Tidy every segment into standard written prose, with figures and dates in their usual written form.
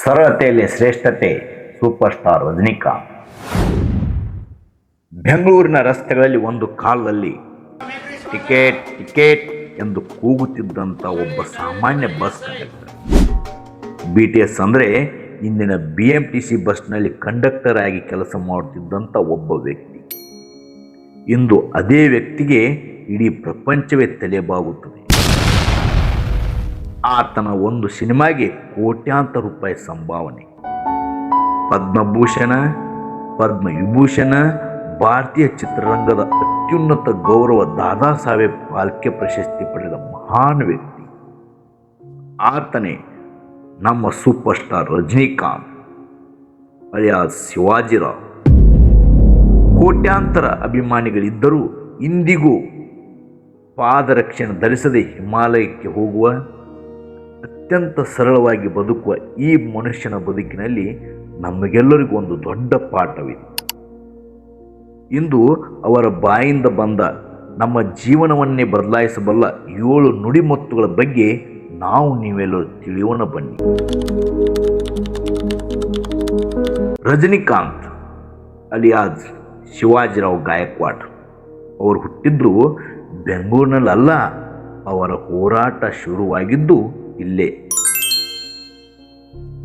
ಸರಳತೆಯಲ್ಲಿ ಶ್ರೇಷ್ಠತೆ super star Rajinikanth. ಬೆಂಗಳೂರಿನ ರಸ್ತೆಗಳಲ್ಲಿ ಒಂದು ಕಾಲದಲ್ಲಿ ಟಿಕೆಟ್ ಟಿಕೆಟ್ ಎಂದು ಕೂಗುತ್ತಿದ್ದಂಥ ಒಬ್ಬ ಸಾಮಾನ್ಯ ಬಸ್ ಕಂಡಕ್ಟರ್. BTS ಅಂದರೆ ಇಂದಿನ BMTC ಬಸ್ನಲ್ಲಿ ಕಂಡಕ್ಟರ್ ಆಗಿ ಕೆಲಸ ಮಾಡುತ್ತಿದ್ದಂಥ ಒಬ್ಬ ವ್ಯಕ್ತಿ. ಇಂದು ಅದೇ ವ್ಯಕ್ತಿಗೆ ಇಡೀ ಪ್ರಪಂಚವೇ ತಲೆಬಾಗುತ್ತದೆ. ಆತನ ಒಂದು ಸಿನಿಮಾಗೆ ಕೋಟ್ಯಾಂತರ ರೂಪಾಯಿ ಸಂಭಾವನೆ, ಪದ್ಮಭೂಷಣ, ಪದ್ಮವಿಭೂಷಣ, ಭಾರತೀಯ ಚಿತ್ರರಂಗದ ಅತ್ಯುನ್ನತ ಗೌರವ ದಾದಾ ಸಾಹೇಬ್ ಫಾಲ್ಕೆ ಪ್ರಶಸ್ತಿ ಪಡೆದ ಮಹಾನ್ ವ್ಯಕ್ತಿ. ಆತನೇ ನಮ್ಮ super star Rajinikanth alias Shivaji Rao. ಕೋಟ್ಯಾಂತರ ಅಭಿಮಾನಿಗಳಿದ್ದರೂ ಇಂದಿಗೂ ಪಾದರಕ್ಷಣೆ ಧರಿಸದೆ ಹಿಮಾಲಯಕ್ಕೆ ಹೋಗುವ, ಅತ್ಯಂತ ಸರಳವಾಗಿ ಬದುಕುವ ಈ ಮನುಷ್ಯನ ಬದುಕಿನಲ್ಲಿ ನಮಗೆಲ್ಲರಿಗೂ ಒಂದು ದೊಡ್ಡ ಪಾಠವಿದೆ. ಇಂದು ಅವರ ಬಾಯಿಂದ ಬಂದ ನಮ್ಮ ಜೀವನವನ್ನೇ ಬದಲಾಯಿಸಬಲ್ಲ 7 ನುಡಿಮುತ್ತುಗಳ ಬಗ್ಗೆ ನಾವು ನೀವೆಲ್ಲರೂ ತಿಳಿಯೋಣ ಬನ್ನಿ. ರಜನಿಕಾಂತ್ ಅಲಿಯಾಸ್ ಶಿವಾಜಿರಾವ್ ಗಾಯಕ್ವಾಡ್ ಅವರು ಹುಟ್ಟಿದ್ರು ಬೆಂಗಳೂರಿನಲ್ಲ. ಅವರ ಹೋರಾಟ ಶುರುವಾಗಿದ್ದು ಇಲ್ಲೇ.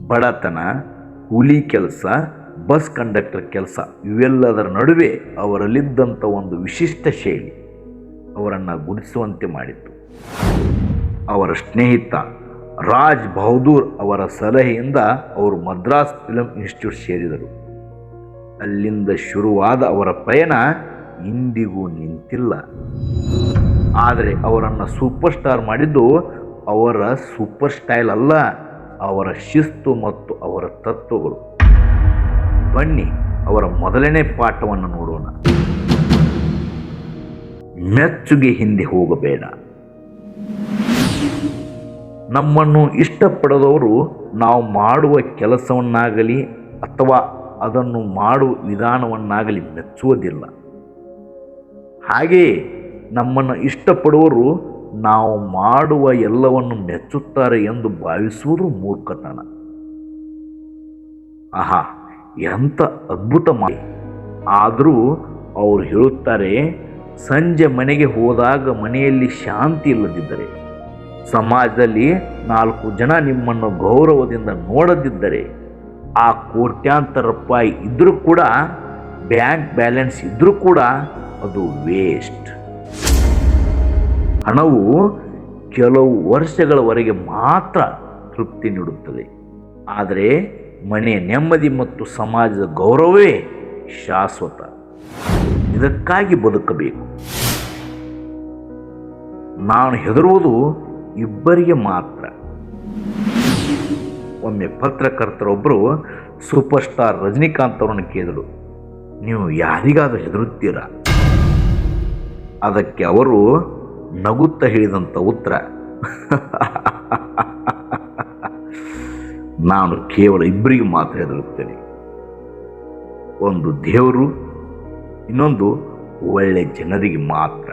ಬಡತನ, ಕೂಲಿ ಕೆಲಸ, ಬಸ್ ಕಂಡಕ್ಟರ್ ಕೆಲಸ ಇವೆಲ್ಲದರ ನಡುವೆ ಅವರಲ್ಲಿದ್ದಂಥ ಒಂದು ವಿಶಿಷ್ಟ ಶೈಲಿ ಅವರನ್ನು ಗುಣಿಸುವಂತೆ ಮಾಡಿತ್ತು. ಅವರ ಸ್ನೇಹಿತ ರಾಜ್ ಬಹದ್ದೂರ್ ಅವರ ಸಲಹೆಯಿಂದ ಅವರು ಮದ್ರಾಸ್ ಫಿಲ್ಮ್ ಇನ್ಸ್ಟಿಟ್ಯೂಟ್ ಸೇರಿದರು. ಅಲ್ಲಿಂದ ಶುರುವಾದ ಅವರ ಪಯಣ ಇಂದಿಗೂ ನಿಂತಿಲ್ಲ. ಆದರೆ ಅವರನ್ನು ಸೂಪರ್ ಸ್ಟಾರ್ ಮಾಡಿದ್ದು ಅವರ ಸೂಪರ್ ಸ್ಟೈಲ್ ಅಲ್ಲ, ಅವರ ಶಿಸ್ತು ಮತ್ತು ಅವರ ತತ್ವಗಳು. ಬನ್ನಿ ಅವರ ಮೊದಲನೇ ಪಾಠವನ್ನು ನೋಡೋಣ. ಮೆಚ್ಚುಗೆ ಹಿಂದೆ ಹೋಗಬೇಡ. ನಮ್ಮನ್ನು ಇಷ್ಟಪಡದವರು ನಾವು ಮಾಡುವ ಕೆಲಸವನ್ನಾಗಲಿ ಅಥವಾ ಅದನ್ನು ಮಾಡುವ ವಿಧಾನವನ್ನಾಗಲಿ ಮೆಚ್ಚುವುದಿಲ್ಲ. ಹಾಗೆಯೇ ನಮ್ಮನ್ನು ಇಷ್ಟಪಡುವವರು ನಾವು ಮಾಡುವ ಎಲ್ಲವನ್ನು ಮೆಚ್ಚುತ್ತಾರೆ ಎಂದು ಭಾವಿಸುವುದು ಮೂರ್ಖತನ. ಆಹಾ, ಎಂಥ ಅದ್ಭುತ ಮಾತು. ಆದರೂ ಅವರು ಹೇಳುತ್ತಾರೆ, ಸಂಜೆ ಮನೆಗೆ ಹೋದಾಗ ಮನೆಯಲ್ಲಿ ಶಾಂತಿ ಇಲ್ಲದಿದ್ದರೆ, ಸಮಾಜದಲ್ಲಿ 4 ಜನ ನಿಮ್ಮನ್ನು ಗೌರವದಿಂದ ನೋಡದಿದ್ದರೆ, ಆ ಕೋಟ್ಯಾಂತರ ರೂಪಾಯಿ ಇದ್ದರೂ ಕೂಡ, ಬ್ಯಾಂಕ್ ಬ್ಯಾಲೆನ್ಸ್ ಇದ್ದರೂ ಕೂಡ ಅದು ವೇಸ್ಟ್. ಹಣವು ಕೆಲವು ವರ್ಷಗಳವರೆಗೆ ಮಾತ್ರ ತೃಪ್ತಿ ನೀಡುತ್ತದೆ, ಆದರೆ ಮನೆಯ ನೆಮ್ಮದಿ ಮತ್ತು ಸಮಾಜದ ಗೌರವವೇ ಶಾಶ್ವತ. ಇದಕ್ಕಾಗಿ ಬದುಕಬೇಕು. ನಾನು ಹೆದರುವುದು ಇಬ್ಬರಿಗೆ ಮಾತ್ರ. ಒಮ್ಮೆ ಪತ್ರಕರ್ತರೊಬ್ಬರು ಸೂಪರ್ ಸ್ಟಾರ್ ರಜನಿಕಾಂತ್ ಅವರನ್ನು ಕೇಳಿದರು, ನೀವು ಯಾರಿಗಾದರೂ ಹೆದರುತ್ತೀರಾ? ಅದಕ್ಕೆ ಅವರು ನಗುತ್ತಾ ಹೇಳಿದಂಥ ಉತ್ತರ, ನಾನು ಕೇವಲ ಇಬ್ಬರಿಗೆ ಮಾತ್ರ ಹೆದರುತ್ತೇನೆ. ಒಂದು ದೇವರು, ಇನ್ನೊಂದು ಒಳ್ಳೆ ಜನರಿಗೆ ಮಾತ್ರ.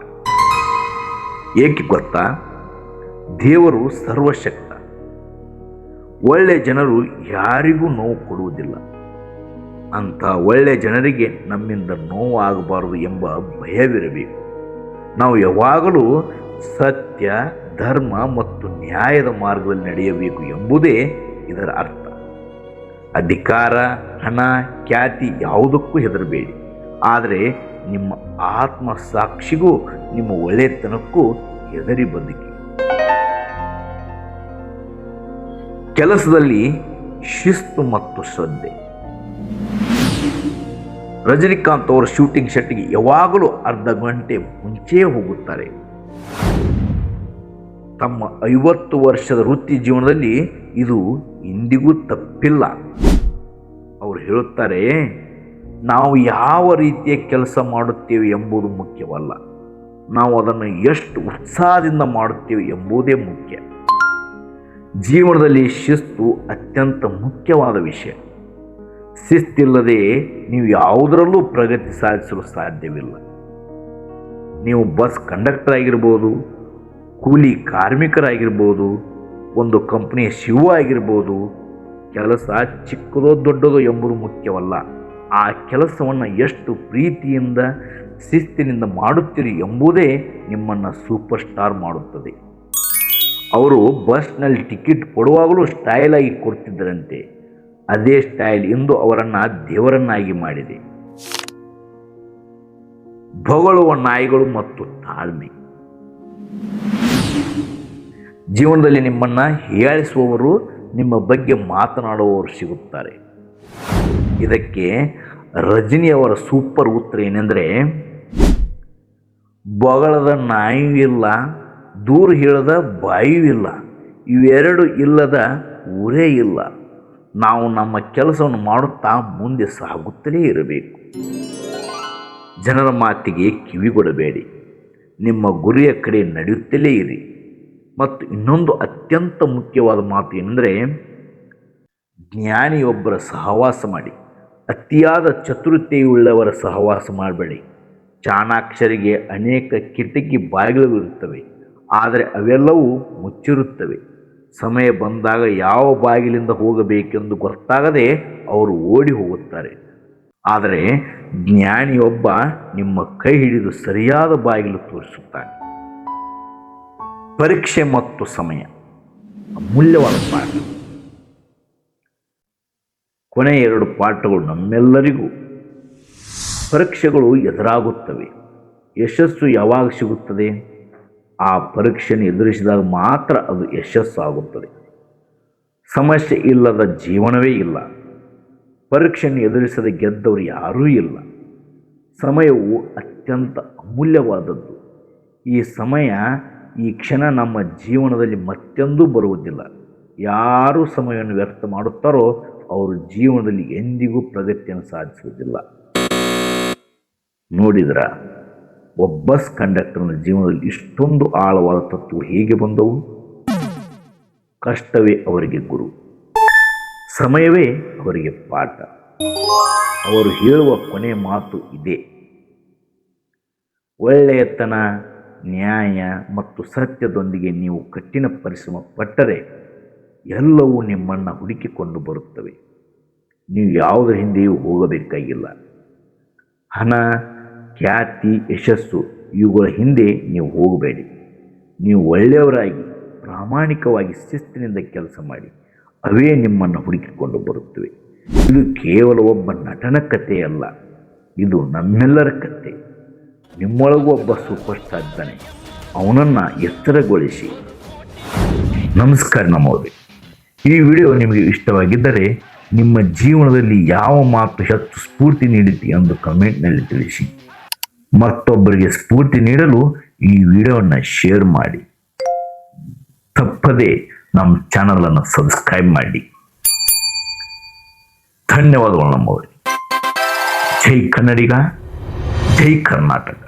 ಏಕೆ ಗೊತ್ತಾ? ದೇವರು ಸರ್ವಶಕ್ತ. ಒಳ್ಳೆ ಜನರು ಯಾರಿಗೂ ನೋವು ಕೊಡುವುದಿಲ್ಲ. ಅಂಥ ಒಳ್ಳೆ ಜನರಿಗೆ ನಮ್ಮಿಂದ ನೋವು ಆಗಬಾರದು ಎಂಬ ಭಯವಿರಬೇಕು. ನಾವು ಯಾವಾಗಲೂ ಸತ್ಯ, ಧರ್ಮ ಮತ್ತು ನ್ಯಾಯದ ಮಾರ್ಗದಲ್ಲಿ ನಡೆಯಬೇಕು ಎಂಬುದೇ ಇದರ ಅರ್ಥ. ಅಧಿಕಾರ, ಹಣ, ಖ್ಯಾತಿ ಯಾವುದಕ್ಕೂ ಹೆದರಬೇಡಿ. ಆದರೆ ನಿಮ್ಮ ಆತ್ಮಸಾಕ್ಷಿಗೂ ನಿಮ್ಮ ಒಳ್ಳೆತನಕ್ಕೂ ಹೆದರಿ ಬದುಕಿ. ಕೆಲಸದಲ್ಲಿ ಶಿಸ್ತು ಮತ್ತು ಶ್ರದ್ಧೆ. ರಜನಿಕಾಂತ್ ಅವರು ಶೂಟಿಂಗ್ ಸೆಟ್ಗೆ ಯಾವಾಗಲೂ ಅರ್ಧ ಗಂಟೆ ಮುಂಚೆ ಹೋಗುತ್ತಾರೆ. ತಮ್ಮ 50 ವರ್ಷದ ವೃತ್ತಿ ಜೀವನದಲ್ಲಿ ಇದು ಇಂದಿಗೂ ತಪ್ಪಿಲ್ಲ. ಅವರು ಹೇಳುತ್ತಾರೆ, ನಾವು ಯಾವ ರೀತಿಯ ಕೆಲಸ ಮಾಡುತ್ತೇವೆ ಎಂಬುದು ಮುಖ್ಯವಲ್ಲ, ನಾವು ಅದನ್ನು ಎಷ್ಟು ಉತ್ಸಾಹದಿಂದ ಮಾಡುತ್ತೇವೆ ಎಂಬುದೇ ಮುಖ್ಯ. ಜೀವನದಲ್ಲಿ ಶಿಸ್ತು ಅತ್ಯಂತ ಮುಖ್ಯವಾದ ವಿಷಯ. ಶಿಸ್ತಿಲ್ಲದೆ ನೀವು ಯಾವುದರಲ್ಲೂ ಪ್ರಗತಿ ಸಾಧಿಸಲು ಸಾಧ್ಯವಿಲ್ಲ. ನೀವು ಬಸ್ ಕಂಡಕ್ಟರ್ ಆಗಿರ್ಬೋದು, ಕೂಲಿ ಕಾರ್ಮಿಕರಾಗಿರ್ಬೋದು, ಒಂದು ಕಂಪ್ನಿಯ CEO ಆಗಿರ್ಬೋದು, ಕೆಲಸ ಚಿಕ್ಕದೋ ದೊಡ್ಡದೋ ಎಂಬುದು ಮುಖ್ಯವಲ್ಲ, ಆ ಕೆಲಸವನ್ನು ಎಷ್ಟು ಪ್ರೀತಿಯಿಂದ ಶಿಸ್ತಿನಿಂದ ಮಾಡುತ್ತೀರಿ ಎಂಬುದೇ ನಿಮ್ಮನ್ನು ಸೂಪರ್ ಸ್ಟಾರ್ ಮಾಡುತ್ತದೆ. ಅವರು ಬಸ್ನಲ್ಲಿ ಟಿಕೆಟ್ ಕೊಡುವಾಗಲೂ ಸ್ಟೈಲಾಗಿ ಕೊಡ್ತಿದ್ದರಂತೆ. ಅದೇ ಸ್ಟೈಲ್ ಇಂದು ಅವರನ್ನು ದೇವರನ್ನಾಗಿ ಮಾಡಿದೆ. ಹೊಗಳುವ ನಾಯಿಗಳು ಮತ್ತು ತಾಳ್ಮೆ. ಜೀವನದಲ್ಲಿ ನಿಮ್ಮನ್ನು ಹೀಯಾಳಿಸುವವರು, ನಿಮ್ಮ ಬಗ್ಗೆ ಮಾತನಾಡುವವರು ಸಿಗುತ್ತಾರೆ. ಇದಕ್ಕೆ ರಜನಿಯವರ ಸೂಪರ್ ಉತ್ತರ ಏನೆಂದರೆ, ಬೊಗಳದ ನಾಯಿಯೂ ಇಲ್ಲ, ದೂರ ಹೇಳದ ಬಾಯಿಯೂ ಇಲ್ಲ, ಇವೆರಡು ಇಲ್ಲದ ಊರೇ ಇಲ್ಲ. ನಾವು ನಮ್ಮ ಕೆಲಸವನ್ನು ಮಾಡುತ್ತಾ ಮುಂದೆ ಸಾಗುತ್ತಲೇ ಇರಬೇಕು. ಜನರ ಮಾತಿಗೆ ಕಿವಿಗೊಡಬೇಡಿ, ನಿಮ್ಮ ಗುರಿಯ ಕಡೆ ನಡೆಯುತ್ತಲೇ ಇರಿ. ಮತ್ತು ಇನ್ನೊಂದು ಅತ್ಯಂತ ಮುಖ್ಯವಾದ ಮಾತು ಏನೆಂದರೆ, ಜ್ಞಾನಿಯೊಬ್ಬರ ಸಹವಾಸ ಮಾಡಿ, ಅತಿಯಾದ ಚತುರತೆಯುಳ್ಳವರ ಸಹವಾಸ ಮಾಡಬೇಡಿ. ಚಾಣಾಕ್ಷರಿಗೆ ಅನೇಕ ಕಿಟಕಿ ಬಾಗಿಲು ಇರುತ್ತವೆ, ಆದರೆ ಅವೆಲ್ಲವೂ ಮುಚ್ಚಿರುತ್ತವೆ. ಸಮಯ ಬಂದಾಗ ಯಾವ ಬಾಗಿಲಿಂದ ಹೋಗಬೇಕೆಂದು ಗೊತ್ತಾಗದೆ ಅವರು ಓಡಿ ಹೋಗುತ್ತಾರೆ. ಆದರೆ ಜ್ಞಾನಿಯೊಬ್ಬ ನಿಮ್ಮ ಕೈ ಹಿಡಿದು ಸರಿಯಾದ ಬಾಗಿಲು ತೋರಿಸುತ್ತಾನೆ. ಪರೀಕ್ಷೆ ಮತ್ತು ಸಮಯ ಅಮೂಲ್ಯವಾದ ಪಾಠ. ಕೊನೆಯ 2 ಪಾಠಗಳು ನಮ್ಮೆಲ್ಲರಿಗೂ. ಪರೀಕ್ಷೆಗಳು ಎದುರಾಗುತ್ತವೆ. ಯಶಸ್ಸು ಯಾವಾಗ ಸಿಗುತ್ತದೆ? ಆ ಪರೀಕ್ಷೆಯನ್ನು ಎದುರಿಸಿದಾಗ ಮಾತ್ರ ಅದು ಯಶಸ್ಸಾಗುತ್ತದೆ. ಸಮಸ್ಯೆ ಇಲ್ಲದ ಜೀವನವೇ ಇಲ್ಲ. ಪರೀಕ್ಷೆಯನ್ನು ಎದುರಿಸದೆ ಗೆದ್ದವರು ಯಾರೂ ಇಲ್ಲ. ಸಮಯವು ಅತ್ಯಂತ ಅಮೂಲ್ಯವಾದದ್ದು. ಈ ಸಮಯ, ಈ ಕ್ಷಣ ನಮ್ಮ ಜೀವನದಲ್ಲಿ ಮತ್ತೆಂದೂ ಬರುವುದಿಲ್ಲ. ಯಾರು ಸಮಯವನ್ನು ವ್ಯರ್ಥ ಮಾಡುತ್ತಾರೋ ಅವರು ಜೀವನದಲ್ಲಿ ಎಂದಿಗೂ ಪ್ರಗತಿಯನ್ನು ಸಾಧಿಸುವುದಿಲ್ಲ. ನೋಡಿದ್ರ, ಒಬ್ಬ ಬಸ್ ಕಂಡಕ್ಟರ್ನ ಜೀವನದಲ್ಲಿ ಇಷ್ಟೊಂದು ಆಳವಾದ ತತ್ವ ಹೇಗೆ ಬಂದವು? ಕಷ್ಟವೇ ಅವರಿಗೆ ಗುರು, ಸಮಯವೇ ಅವರಿಗೆ ಪಾಠ. ಅವರು ಹೇಳುವ ಕೊನೆಯ ಮಾತು ಇದೆ: ಒಳ್ಳೆಯತನ, ನ್ಯಾಯ ಮತ್ತು ಸತ್ಯದೊಂದಿಗೆ ನೀವು ಕಠಿಣ ಪರಿಶ್ರಮ ಪಟ್ಟರೆ ಎಲ್ಲವೂ ನಿಮ್ಮನ್ನು ಹುಡುಕಿಕೊಂಡು ಬರುತ್ತವೆ. ನೀವು ಯಾವುದರ ಹಿಂದೆಯೂ ಹೋಗಬೇಕಾಗಿಲ್ಲ. ಹಣ, ಖ್ಯಾತಿ, ಯಶಸ್ಸು ಇವುಗಳ ಹಿಂದೆ ನೀವು ಹೋಗಬೇಡಿ. ನೀವು ಒಳ್ಳೆಯವರಾಗಿ, ಪ್ರಾಮಾಣಿಕವಾಗಿ, ಶಿಸ್ತಿನಿಂದ ಕೆಲಸ ಮಾಡಿ. ಅವೇ ನಿಮ್ಮನ್ನು ಹುಡುಕಿಕೊಂಡು ಬರುತ್ತವೆ. ಇದು ಕೇವಲ ಒಬ್ಬ ನಟನ ಕಥೆಯಲ್ಲ, ಇದು ನಮ್ಮೆಲ್ಲರ ಕಥೆ. ನಿಮ್ಮೊಳಗೂ ಒಬ್ಬ ಸೂಪರ್ ಸ್ಟಾರ್ ಇದ್ದಾನೆ, ಅವನನ್ನು ಎತ್ತರಗೊಳಿಸಿ. ನಮಸ್ಕಾರ ನಮ್ಮವರೇ, ಈ ವಿಡಿಯೋ ನಿಮಗೆ ಇಷ್ಟವಾಗಿದ್ದರೆ ನಿಮ್ಮ ಜೀವನದಲ್ಲಿ ಯಾವ ಮಾತು ಹೆಚ್ಚು ಸ್ಫೂರ್ತಿ ನೀಡಿತು ಎಂದು ಕಮೆಂಟ್ನಲ್ಲಿ ತಿಳಿಸಿ. ಮತ್ತೊಬ್ಬರಿಗೆ ಸ್ಫೂರ್ತಿ ನೀಡಲು ಈ ವಿಡಿಯೋವನ್ನು ಶೇರ್ ಮಾಡಿ. ತಪ್ಪದೆ ನಮ್ಮ ಚಾನಲನ್ನು ಸಬ್ಸ್ಕ್ರೈಬ್ ಮಾಡಿ. ಧನ್ಯವಾದಗಳು ನಮ್ಮವರೇ. ಜೈ ಕನ್ನಡಿಗ, ಜೈ ಕರ್ನಾಟಕ.